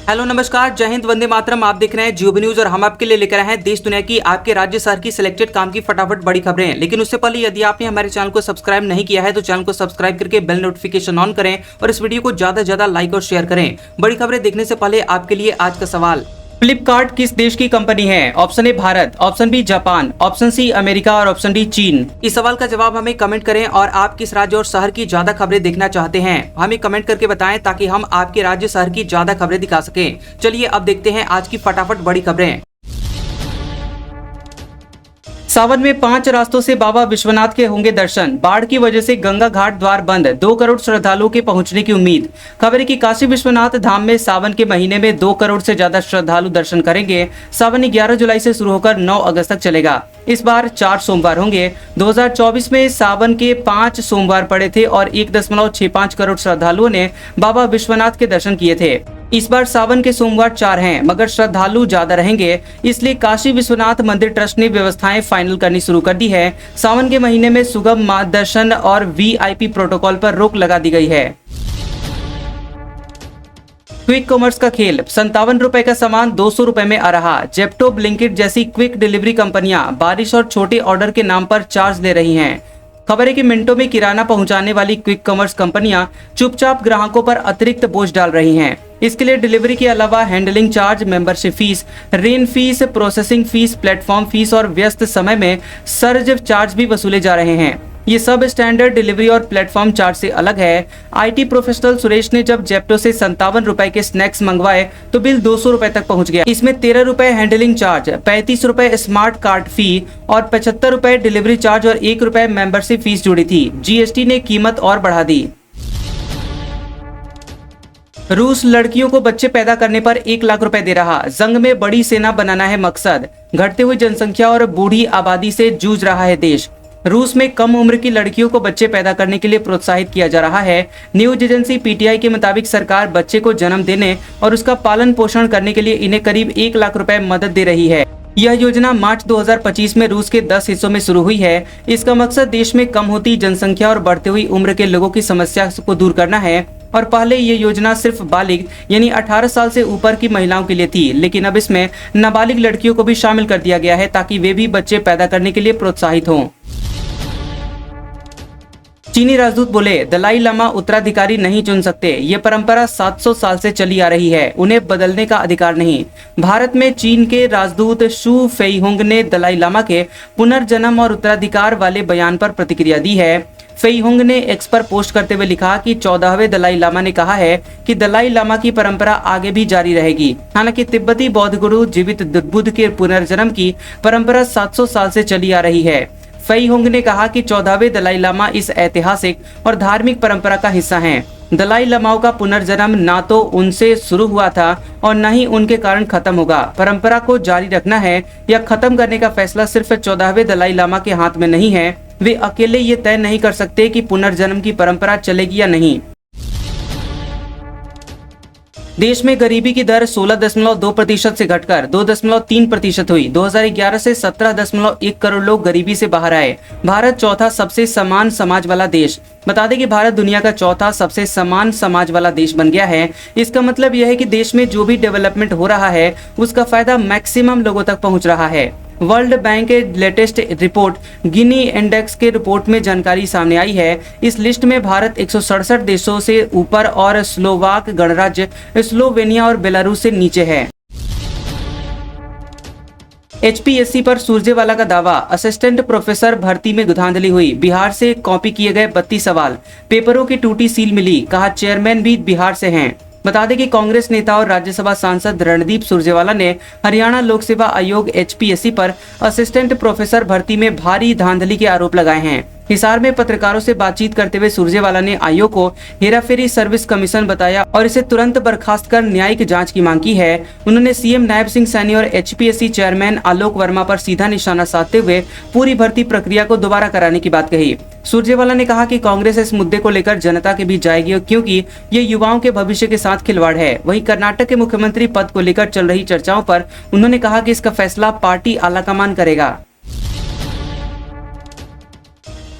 Hello नमस्कार, जय हिंद, वंदे मातरम। आप देख रहे हैं जियो न्यूज और हम आपके लिए लेकर आए हैं देश दुनिया की, आपके राज्य शहर की सिलेक्टेड काम की फटाफट बड़ी खबरें। लेकिन उससे पहले यदि आपने हमारे चैनल को सब्सक्राइब नहीं किया है तो चैनल को सब्सक्राइब करके बेल नोटिफिकेशन ऑन करें और इस वीडियो को ज्यादा से ज्यादा लाइक और शेयर करें। बड़ी खबरें देखने से पहले आपके लिए आज का सवाल, फ्लिपकार्ट किस देश की कंपनी है? Option A Bharat, option B Japan, option C America और ऑप्शन डी चीन। इस सवाल का जवाब हमें कमेंट करें और आप किस राज्य और शहर की ज्यादा खबरें देखना चाहते हैं हमें कमेंट करके बताएं ताकि हम आपके राज्य शहर की ज्यादा खबरें दिखा सकें। चलिए अब देखते हैं आज की फटाफट बड़ी खबरें। सावन में 5 रास्तों से बाबा विश्वनाथ के होंगे दर्शन। बाढ़ की वजह से गंगा घाट द्वार बंद, 2 करोड़ श्रद्धालुओं के पहुंचने की उम्मीद। खबर है कि काशी विश्वनाथ धाम में सावन के महीने में 2 करोड़ से ज्यादा श्रद्धालु दर्शन करेंगे। सावन 11 जुलाई से शुरू होकर 9 अगस्त तक चलेगा। इस बार 4 सोमवार होंगे। 2024 में सावन के 5 सोमवार पड़े थे और 1.65 करोड़ श्रद्धालुओं ने बाबा विश्वनाथ के दर्शन किए थे। इस बार सावन के सोमवार 4 हैं, मगर श्रद्धालु ज्यादा रहेंगे, इसलिए काशी विश्वनाथ मंदिर ट्रस्ट ने व्यवस्थाएं फाइनल करनी शुरू कर दी है। सावन के महीने में सुगम मार्ग दर्शन और वीआईपी प्रोटोकॉल पर रोक लगा दी गई है। क्विक कॉमर्स का खेल, 57 रुपए का सामान 200 रुपए में आ रहा। जेप्टो, ब्लिंकिट जैसी क्विक डिलीवरी कंपनियां बारिश और छोटे ऑर्डर के नाम पर चार्ज ले रही हैं। खबर है कि मिनटों में किराना पहुंचाने वाली क्विक कॉमर्स कंपनियां चुपचाप ग्राहकों पर अतिरिक्त बोझ डाल रही हैं। इसके लिए डिलीवरी के अलावा handling charge, membership fees, rain fees, processing fees, platform fees और व्यस्त समय में सर्ज चार्ज भी वसूले जा रहे हैं। ये सब स्टैंडर्ड डिलीवरी और प्लेटफॉर्म चार्ज से अलग है। आईटी प्रोफेशनल सुरेश ने जब जेप्टो से 57 रुपए के स्नैक्स मंगवाए तो बिल 200 रुपए तक पहुंच गया। इसमें 13 रुपए हैंडलिंग चार्ज, 35 रुपए स्मार्ट कार्ड फी और 75 रुपए डिलीवरी चार्ज और 1 रुपए मेंबरशिप फीस जुड़ी थी। जीएसटी ने कीमत और बढ़ा दी। रूस लड़कियों को बच्चे पैदा करने पर 1 लाख रुपए दे रहा। जंग में बड़ी सेना बनाना है मकसद। घटते हुए जनसंख्या और बूढ़ी आबादी से जूझ रहा है देश। रूस में कम उम्र की लड़कियों को बच्चे पैदा करने के लिए प्रोत्साहित किया जा रहा है। न्यूज एजेंसी पीटीआई के मुताबिक सरकार बच्चे को जन्म देने और उसका पालन पोषण करने के लिए इन्हें करीब 1 लाख रुपए मदद दे रही है। यह योजना मार्च 2025 में रूस के 10 हिस्सों में शुरू हुई है। इसका मकसद देश में कम होती जनसंख्या और बढ़ती हुई उम्र के लोगों की समस्या को दूर करना है। और पहले ये योजना सिर्फ बालिग यानी 18 साल से ऊपर की महिलाओं के लिए थी, लेकिन अब इसमें नाबालिग लड़कियों को भी शामिल कर दिया गया है ताकि वे भी बच्चे पैदा करने के लिए प्रोत्साहित हों। चीनी राजदूत बोले, दलाई लामा उत्तराधिकारी नहीं चुन सकते। ये परंपरा 700 साल से चली आ रही है, उन्हें बदलने का अधिकार नहीं। भारत में चीन के राजदूत शू फेईहोंग ने दलाई लामा के पुनर्जन्म और उत्तराधिकार वाले बयान पर प्रतिक्रिया दी है। फेईहोंग ने एक्स पर पोस्ट करते हुए लिखा कि 14वें दलाई लामा ने कहा है कि दलाई लामा की परंपरा आगे भी जारी रहेगी। हालांकि तिब्बती बौद्ध गुरु जीवित बुद्ध के पुनर्जन्म की परंपरा 700 साल से चली आ रही है। फेईहोंग ने कहा कि 14वें दलाई लामा इस ऐतिहासिक और धार्मिक परंपरा का हिस्सा हैं। दलाई लामाओं का पुनर्जन्म ना तो उनसे शुरू हुआ था और न ही उनके कारण खत्म होगा। परंपरा को जारी रखना है या खत्म करने का फैसला सिर्फ 14वें दलाई लामा के हाथ में नहीं है। वे अकेले ये तय नहीं कर सकते कि पुनर्जन्म की परंपरा चलेगी या नहीं। देश में गरीबी की दर 16.2% से घटकर 2.3% हुई। 2011 से 17.1 करोड़ लोग गरीबी से बाहर आए। भारत चौथा सबसे समान समाज वाला देश। बता दें कि भारत दुनिया का चौथा सबसे समान समाज वाला देश बन गया है। इसका मतलब यह है कि देश में जो भी डेवलपमेंट हो रहा है उसका फायदा मैक्सिमम लोगों तक पहुंच रहा है। वर्ल्ड बैंक के लेटेस्ट रिपोर्ट गिनी इंडेक्स के रिपोर्ट में जानकारी सामने आई है। इस लिस्ट में भारत 167 देशों से ऊपर और स्लोवाक गणराज्य, स्लोवेनिया और बेलारूस से नीचे है। एचपीएससी पर सुरजेवाला का दावा, असिस्टेंट प्रोफेसर भर्ती में धांधली हुई। बिहार से कॉपी किए गए 32 सवाल, पेपरों की टूटी सील मिली। कहा चेयरमैन भी बिहार से हैं। बता दें कि कांग्रेस नेता और राज्यसभा सांसद रणदीप सुरजेवाला ने हरियाणा लोक सेवा आयोग एचपीएससी पर असिस्टेंट प्रोफेसर भर्ती में भारी धांधली के आरोप लगाए हैं। हिसार में पत्रकारों से बातचीत करते हुए सुरजेवाला ने आयोग को हेराफेरी सर्विस कमीशन बताया और इसे तुरंत बर्खास्त कर न्यायिक जांच की मांग की है। उन्होंने सीएम नायब सिंह सैनी और एचपीएससी चेयरमैन आलोक वर्मा पर सीधा निशाना साधते हुए पूरी भर्ती प्रक्रिया को दोबारा कराने की बात कही। सुरजेवाला ने कहा कि कांग्रेस इस मुद्दे को लेकर जनता के बीच जाएगी क्योंकि ये युवाओं के भविष्य के साथ खिलवाड़ है। वहीं कर्नाटक के मुख्यमंत्री पद को लेकर चल रही चर्चाओं पर उन्होंने कहा कि इसका फैसला पार्टी आलाकमान करेगा।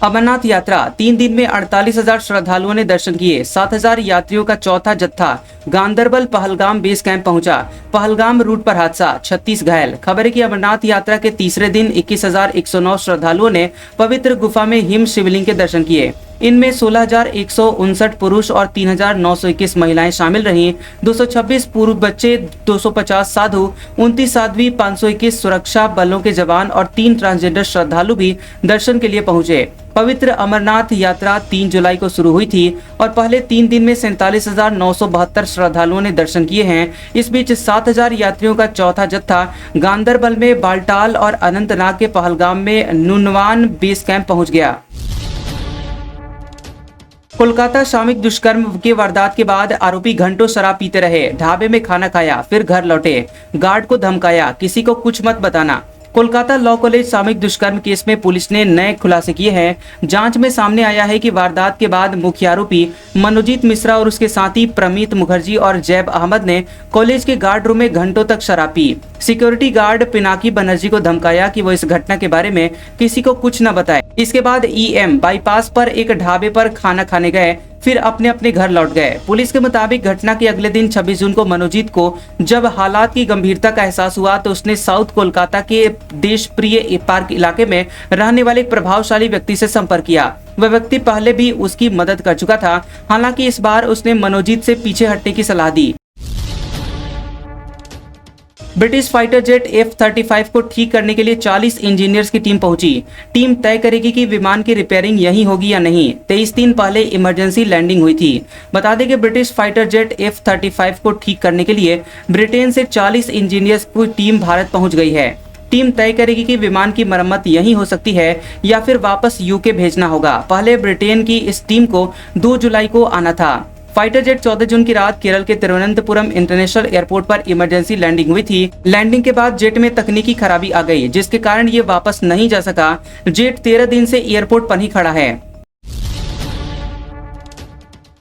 अमरनाथ यात्रा 3 दिन में 48,000 श्रद्धालुओं ने दर्शन किए। 7,000 यात्रियों का चौथा जत्था गांदरबल पहलगाम बेस कैंप पहुंचा। पहलगाम रूट पर हादसा, 36 घायल। खबर है कि अमरनाथ यात्रा के तीसरे दिन 21,109 श्रद्धालुओं ने पवित्र गुफा में हिम शिवलिंग के दर्शन किए। इनमें 16,159 पुरुष और 3,921 महिलाएं शामिल रहीं। 226 पूर्व बच्चे, 250 साधु, 29 साध्वी, 521 सुरक्षा बलों के जवान और 3 ट्रांसजेंडर श्रद्धालु भी दर्शन के लिए पहुंचे। पवित्र अमरनाथ यात्रा 3 जुलाई को शुरू हुई थी और पहले 3 दिन में 47,972 श्रद्धालुओं ने दर्शन किए हैं। इस बीच 7,000 यात्रियों का चौथा जत्था गांदरबल में बालटाल और अनंतनाग के पहलगाम में नुनवान बेस कैंप पहुंच गया। कोलकाता सामूहिक दुष्कर्म के वारदात के बाद आरोपी घंटों शराब पीते रहे, ढाबे में खाना खाया, फिर घर लौटे, गार्ड को धमकाया, किसी को कुछ मत बताना। कोलकाता लॉ कॉलेज सामूहिक दुष्कर्म केस में पुलिस ने नए खुलासे किए हैं। जांच में सामने आया है कि वारदात के बाद मुख्य आरोपी मनोजीत मिश्रा और उसके साथी प्रमीत मुखर्जी और जैब अहमद ने कॉलेज के गार्ड रूम में घंटों तक शराब P. Security guard Pinaki Banerjee को धमकाया कि वो इस घटना के बारे में किसी को कुछ न बताए। इसके बाद EM बाईपास पर एक ढाबे पर खाना खाने गए, फिर अपने अपने घर लौट गए। पुलिस के मुताबिक घटना के अगले दिन 26 जून को मनोजीत को जब हालात की गंभीरता का एहसास हुआ तो उसने साउथ कोलकाता के देश प्रिय पार्क इलाके में रहने वाले एक प्रभावशाली व्यक्ति से संपर्क किया। वह व्यक्ति पहले भी उसकी मदद कर चुका था, हालांकि इस बार उसने मनोजीत से पीछे हटने की सलाह दी। ब्रिटिश फाइटर जेट F-35 को ठीक करने के लिए 40 इंजीनियर्स की टीम पहुंची। टीम तय करेगी कि विमान की रिपेयरिंग यहीं होगी या नहीं। 23 दिन पहले इमरजेंसी लैंडिंग हुई थी। बता दें कि ब्रिटिश फाइटर जेट F-35 को ठीक करने के लिए ब्रिटेन से 40 इंजीनियर्स की टीम भारत पहुंच गई है। टीम तय करेगी कि विमान की मरम्मत यहीं हो सकती है या फिर वापस UK भेजना होगा। पहले ब्रिटेन की इस टीम को 2 जुलाई को आना था। फाइटर जेट 14 जून की रात केरल के तिरुवनंतपुरम इंटरनेशनल एयरपोर्ट पर इमरजेंसी लैंडिंग हुई थी। लैंडिंग के बाद जेट में तकनीकी खराबी आ गई, जिसके कारण ये वापस नहीं जा सका। जेट 13 दिन से एयरपोर्ट पर ही खड़ा है।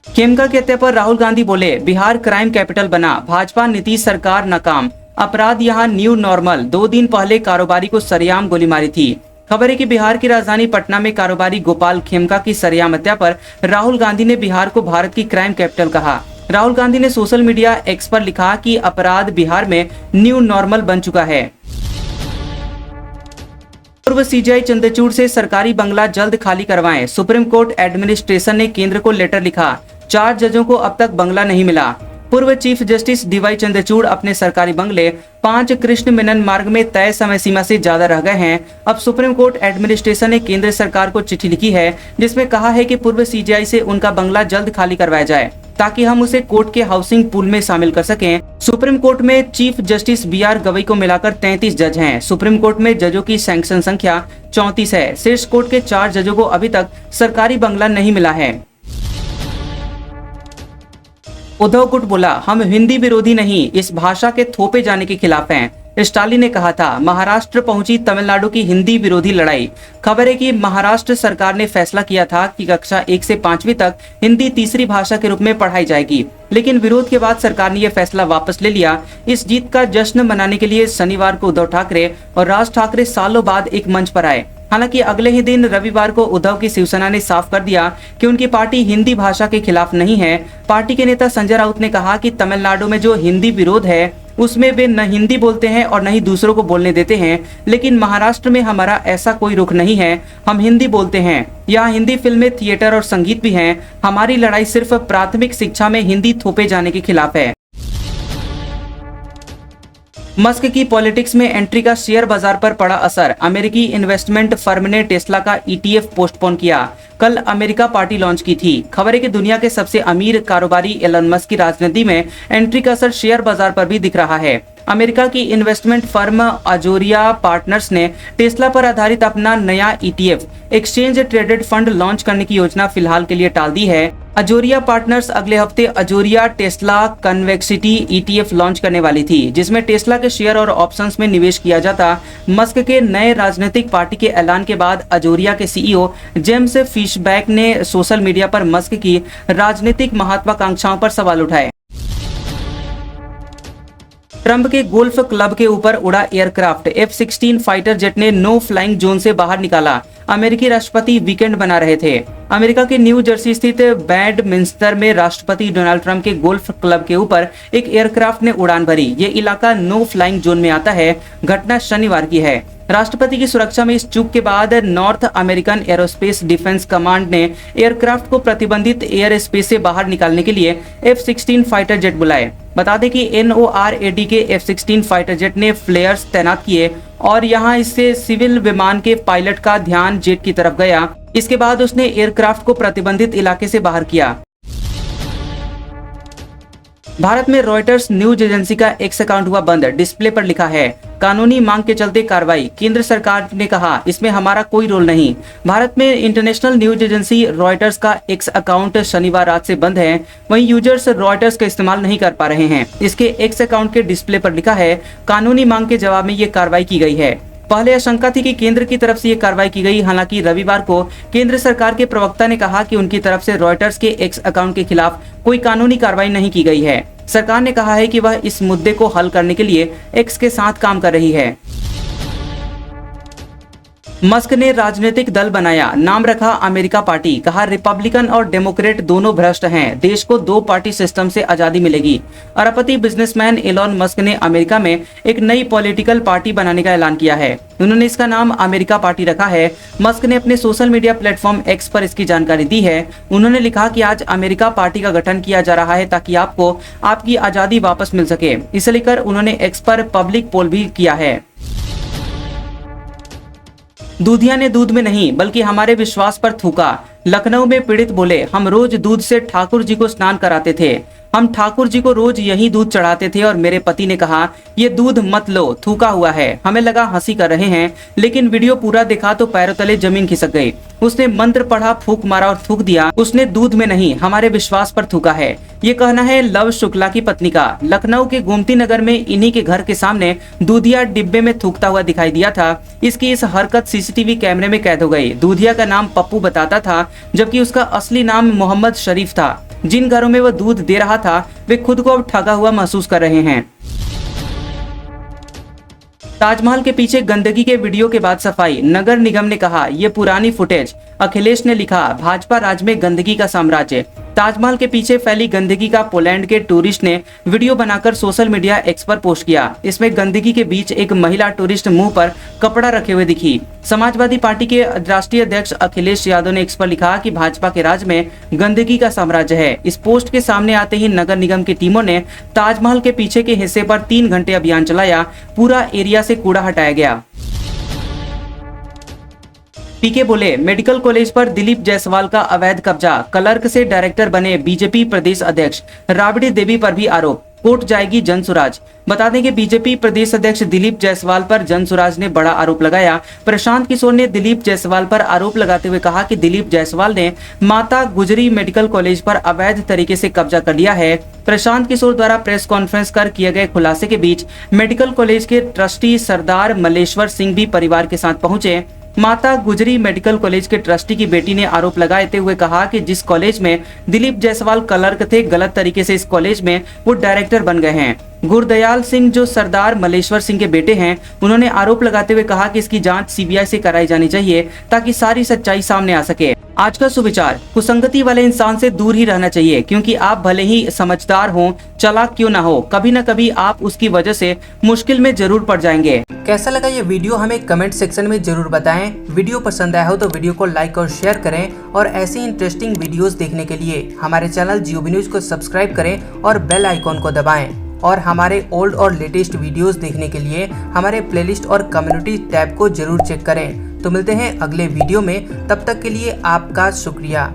खेमका की हत्या पर राहुल गांधी बोले, बिहार क्राइम कैपिटल बना, भाजपा नीतीश सरकार नाकाम, अपराध यहाँ न्यू नॉर्मल। 2 दिन पहले कारोबारी को सरेआम गोली मारी थी। खबर है कि बिहार की राजधानी पटना में कारोबारी गोपाल खेमका की सरेआम हत्या पर राहुल गांधी ने बिहार को भारत की क्राइम कैपिटल कहा। राहुल गांधी ने सोशल मीडिया एक्स पर लिखा कि अपराध बिहार में न्यू नॉर्मल बन चुका है। पूर्व CJI चंद्रचूड़ से सरकारी बंगला जल्द खाली करवाएं, सुप्रीम कोर्ट एडमिनिस्ट्रेशन ने केंद्र को लेटर लिखा। 4 जजों को अब तक बंगला नहीं मिला। पूर्व चीफ जस्टिस DY चंद्रचूड़ अपने सरकारी बंगले 5 कृष्ण मेनन मार्ग में तय समय सीमा से ज्यादा रह गए हैं। अब सुप्रीम कोर्ट एडमिनिस्ट्रेशन ने केंद्र सरकार को चिट्ठी लिखी है, जिसमें कहा है कि पूर्व CJI से उनका बंगला जल्द खाली करवाया जाए ताकि हम उसे कोर्ट के हाउसिंग पूल में शामिल कर सकें। सुप्रीम कोर्ट में चीफ जस्टिस BR गवई को मिलाकर 33 जज हैं। सुप्रीम कोर्ट में जजों की सैंक्शन संख्या 34 है। शीर्ष कोर्ट के 4 जजों को अभी तक सरकारी बंगला नहीं मिला है। उद्धव गुट बोला, हम हिंदी विरोधी नहीं, इस भाषा के थोपे जाने के खिलाफ हैं। स्टालिन ने कहा था। महाराष्ट्र पहुंची तमिलनाडु की हिंदी विरोधी लड़ाई। खबर है कि महाराष्ट्र सरकार ने फैसला किया था कि कक्षा 1 से 5वीं तक हिंदी तीसरी भाषा के रूप में पढ़ाई जाएगी, लेकिन विरोध के बाद सरकार ने यह फैसला वापस ले लिया। इस जीत का जश्न मनाने के लिए शनिवार को उद्धव ठाकरे और राज ठाकरे सालों बाद एक मंच पर आए। हालांकि अगले ही दिन रविवार को उद्धव की शिवसेना ने साफ कर दिया कि उनकी पार्टी हिंदी भाषा के खिलाफ नहीं है। पार्टी के नेता संजय राउत ने कहा कि तमिलनाडु में जो हिंदी विरोध है उसमें वे न हिंदी बोलते हैं और न ही दूसरों को बोलने देते हैं, लेकिन महाराष्ट्र में हमारा ऐसा कोई रुख नहीं है। हम हिंदी बोलते हैं, यहाँ हिंदी फिल्में, थिएटर और संगीत भी हैं। हमारी लड़ाई सिर्फ प्राथमिक शिक्षा में हिंदी थोपे जाने के खिलाफ है। मस्क की पॉलिटिक्स में एंट्री का शेयर बाजार पर पड़ा असर। अमेरिकी इन्वेस्टमेंट फर्म ने टेस्ला का ETF पोस्टपोन किया। कल अमेरिका पार्टी लॉन्च की थी। खबर है कि दुनिया के सबसे अमीर कारोबारी एलन मस्क की राजनीति में एंट्री का असर शेयर बाजार पर भी दिख रहा है। अमेरिका की इन्वेस्टमेंट फर्म अजोरिया पार्टनर्स ने टेस्ला पर आधारित अपना नया ETF exchange traded fund launch करने की योजना फिलहाल के लिए टाल दी है। अजोरिया पार्टनर्स अगले हफ्ते अजोरिया टेस्ला कन्वेक्सिटी ETF लॉन्च करने वाली थी, जिसमें टेस्ला के शेयर और ऑप्शंस में निवेश किया जाता। मस्क के नए राजनीतिक पार्टी के ऐलान के बाद अजोरिया के CEO जेम्स फिशबैक ने सोशल मीडिया पर मस्क की राजनीतिक महत्वाकांक्षाओं पर सवाल उठाए। ट्रंप के गोल्फ क्लब के ऊपर उड़ा एयरक्राफ्ट F-16 फाइटर जेट ने नो फ्लाइंग जोन से बाहर निकाला। अमेरिकी राष्ट्रपति वीकेंड बना रहे थे। अमेरिका के न्यू जर्सी स्थित बैडमिंस्टर में राष्ट्रपति डोनाल्ड ट्रंप के गोल्फ क्लब के ऊपर एक एयरक्राफ्ट ने उड़ान भरी। ये इलाका नो फ्लाइंग जोन में आता है। घटना शनिवार की है। राष्ट्रपति की सुरक्षा में इस चूक के बाद north American aerospace defence command ने एयरक्राफ्ट को प्रतिबंधित एयर स्पेस से बाहर निकालने के लिए F-16 फाइटर जेट बुलाए। बता दें कि NORAD के F-16 फाइटर जेट ने फ्लेयर्स तैनात किए और यहां इससे सिविल विमान के पायलट का ध्यान जेट की तरफ गया। इसके बाद उसने एयरक्राफ्ट को प्रतिबंधित इलाके से बाहर किया। भारत में रॉयटर्स न्यूज एजेंसी का एक्स अकाउंट हुआ बंद। डिस्प्ले पर लिखा है, कानूनी मांग के चलते कार्रवाई। केंद्र सरकार ने कहा, इसमें हमारा कोई रोल नहीं। भारत में इंटरनेशनल न्यूज एजेंसी रॉयटर्स का एक्स अकाउंट शनिवार रात से बंद है। वहीं यूजर्स रॉयटर्स का इस्तेमाल नहीं कर पा रहे हैं। इसके एक्स अकाउंट के डिस्प्ले पर लिखा है, कानूनी मांग के जवाब में ये कार्रवाई की गई है। पहले आशंका थी कि केंद्र की तरफ से ये कार्रवाई की गई। हालांकि रविवार को केंद्र सरकार के प्रवक्ता ने कहा कि उनकी तरफ से रॉयटर्स के एक्स अकाउंट के खिलाफ कोई कानूनी कार्रवाई नहीं की गई है। सरकार ने कहा है कि वह इस मुद्दे को हल करने के लिए एक्स के साथ काम कर रही है। मस्क ने राजनीतिक दल बनाया, नाम रखा अमेरिका पार्टी। कहा, रिपब्लिकन और डेमोक्रेट दोनों भ्रष्ट हैं। देश को 2 पार्टी सिस्टम से आजादी मिलेगी। अरबपति बिजनेसमैन एलॉन मस्क ने अमेरिका में एक नई पॉलिटिकल पार्टी बनाने का ऐलान किया है। उन्होंने इसका नाम अमेरिका पार्टी रखा है। मस्क ने अपने सोशल मीडिया प्लेटफॉर्म एक्स पर इसकी जानकारी दी है। उन्होंने लिखा कि आज अमेरिका पार्टी का गठन किया जा रहा है ताकि आपको आपकी आजादी वापस मिल सके। इसे लेकर उन्होंने एक्स पर पब्लिक पोल भी किया है। दूधिया ने दूध में नहीं बल्कि हमारे विश्वास पर थूका। लखनऊ में पीड़ित बोले, हम रोज दूध से ठाकुर जी को स्नान कराते थे। हम ठाकुर जी को रोज यही दूध चढ़ाते थे और मेरे पति ने कहा, ये दूध मत लो, थूका हुआ है। हमें लगा हंसी कर रहे हैं, लेकिन वीडियो पूरा देखा तो पैरों तले जमीन खिसक गई। उसने मंत्र पढ़ा, फूंक मारा और थूक दिया। उसने दूध में नहीं, हमारे विश्वास पर थूका है। ये कहना है लव शुक्ला की पत्नी का। लखनऊ के गोमती नगर में इन्हीं के घर के सामने दूधिया डिब्बे में थूकता हुआ दिखाई दिया था। इसकी इस हरकत सीसीटीवी कैमरे में कैद हो गई। दूधिया का नाम पप्पू बताता था, जबकि उसका असली नाम मोहम्मद शरीफ था। जिन घरों में वह दूध दे रहा था, वे खुद को अब ठगा हुआ महसूस कर रहे हैं। ताजमहल के पीछे गंदगी के वीडियो के बाद सफाई। नगर निगम ने कहा, ये पुरानी फुटेज। अखिलेश ने लिखा, भाजपा राज में गंदगी का साम्राज्य। ताजमहल के पीछे फैली गंदगी का पोलैंड के टूरिस्ट ने वीडियो बनाकर सोशल मीडिया एक्स पर पोस्ट किया। इसमें गंदगी के बीच एक महिला टूरिस्ट मुंह पर कपड़ा रखे हुए दिखी। समाजवादी पार्टी के राष्ट्रीय अध्यक्ष अखिलेश यादव ने एक्स पर लिखा कि भाजपा के राज में गंदगी का साम्राज्य है। इस पोस्ट के सामने आते ही नगर निगम की टीमों ने ताजमहल के पीछे के हिस्से पर 3 घंटे अभियान चलाया। पूरा एरिया से कूड़ा हटाया गया। पीके बोले, मेडिकल कॉलेज पर दिलीप जायसवाल का अवैध कब्जा। क्लर्क से डायरेक्टर बने बीजेपी प्रदेश अध्यक्ष। राबड़ी देवी पर भी आरोप। कोर्ट जाएगी जनसुराज। बता दें कि बीजेपी प्रदेश अध्यक्ष दिलीप जायसवाल पर जनसुराज ने बड़ा आरोप लगाया। प्रशांत किशोर ने दिलीप जायसवाल पर आरोप लगाते हुए कहा कि दिलीप जायसवाल ने माता गुजरी मेडिकल कॉलेज पर अवैध तरीके से कब्जा कर लिया है। प्रशांत किशोर द्वारा प्रेस कॉन्फ्रेंस कर किए गए खुलासे के बीच मेडिकल कॉलेज के ट्रस्टी सरदार मल्लेश्वर सिंह भी परिवार के साथ पहुंचे। माता गुजरी मेडिकल कॉलेज के ट्रस्टी की बेटी ने आरोप लगाते हुए कहा कि जिस कॉलेज में दिलीप जायसवाल क्लर्क थे, गलत तरीके से इस कॉलेज में वो डायरेक्टर बन गए हैं। गुरदयाल सिंह जो सरदार मल्लेश्वर सिंह के बेटे हैं, उन्होंने आरोप लगाते हुए कहा कि इसकी जांच सीबीआई से कराई जानी चाहिए ताकि सारी सच्चाई सामने आ सके। आज का सुविचार, कुसंगति वाले इंसान से दूर ही रहना चाहिए, क्योंकि आप भले ही समझदार हो, चालाक क्यों ना हो, कभी न कभी आप उसकी वजह से मुश्किल में जरूर पड़ जाएंगे। कैसा लगा ये वीडियो हमें कमेंट सेक्शन में जरूर बताएं। वीडियो पसंद आया हो तो वीडियो को लाइक और शेयर करें और ऐसी इंटरेस्टिंग वीडियोस देखने के लिए हमारे चैनल जियोबी न्यूज को सब्सक्राइब करें और बेल आइकॉन को दबाएं। और हमारे ओल्ड और लेटेस्ट वीडियोस देखने के लिए हमारे प्लेलिस्ट और कम्युनिटी टैब को जरूर चेक करें। तो मिलते हैं अगले वीडियो में, तब तक के लिए आपका शुक्रिया।